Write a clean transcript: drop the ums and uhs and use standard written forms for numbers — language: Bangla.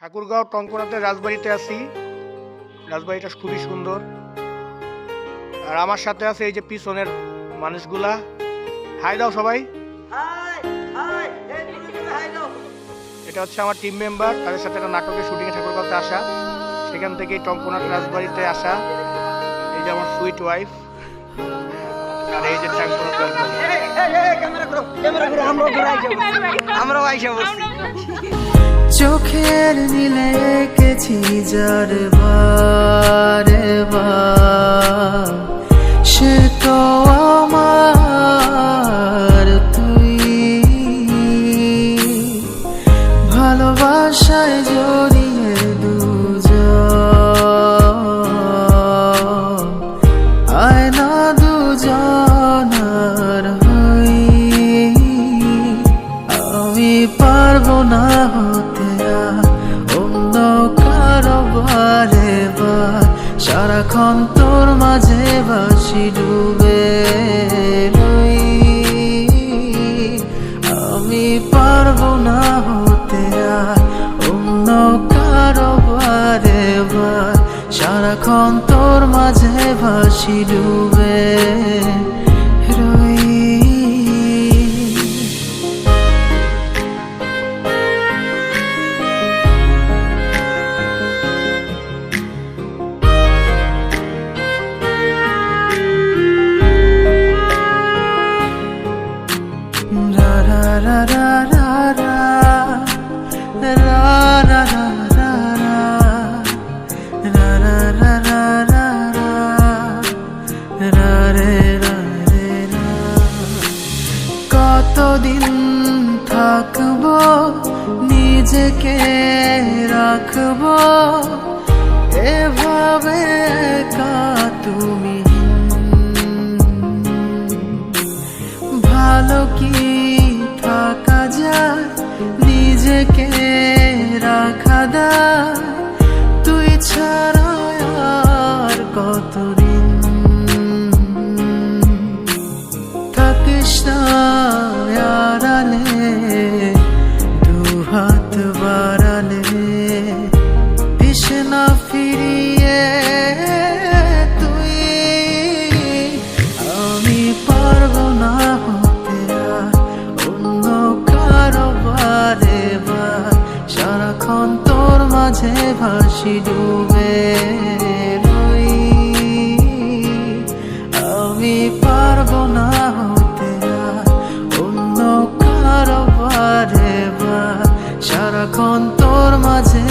ঠাকুরগাঁও টঙ্কনাথের রাজবাড়িতে আছি। রাজবাড়িটা খুবই সুন্দর। আর আমার সাথে আছে এই যে পিছনের মানুষগুলা। হাই দাও সবাই। এটা হচ্ছে আমার টিম মেম্বার, তাদের সাথে একটা নাটকের শুটিংয়ে ঠাকুরগাঁওতে আসা, সেখান থেকে টঙ্কনাথ রাজবাড়িতে আসা। এই যে আমার সুইট ওয়াইফ, আর এই যে চোখের নীলে এঁকেছি যার বারে বার, সে তো আমার তুই। ভালোবাসায় জড়িয়ে দুজন, আয়না দুজনার হই। আমি পারবো না হতে অন্য কারো বারে বার, সারাক্ষণ তোর মাঝে বাসি ডুবে রই। আমি পারবো না হতে অন্য কারো বারে বার, সারাক্ষণ তোর মাঝে বাসি ডুবে রই। কতদিন থাকবো, নিজেকে রাখবো এভাবে কা তুমি? ভালো কি থাকা যায়, নিজেকে রাখা দায়, তুই ছাড়া আর কতদিন থাকিস না আড়ালে, দু হাত বাড়ালে দিস না ফিরিয়ে তুই। আমি পারবো না হতে অন্য কারো বারে বার, সারাক্ষণ তোর মাঝে ভাসি ডুবে রই। আমি পারবো না হতে অন্য কারো বারে বার, সারাক্ষণ তোর মাঝে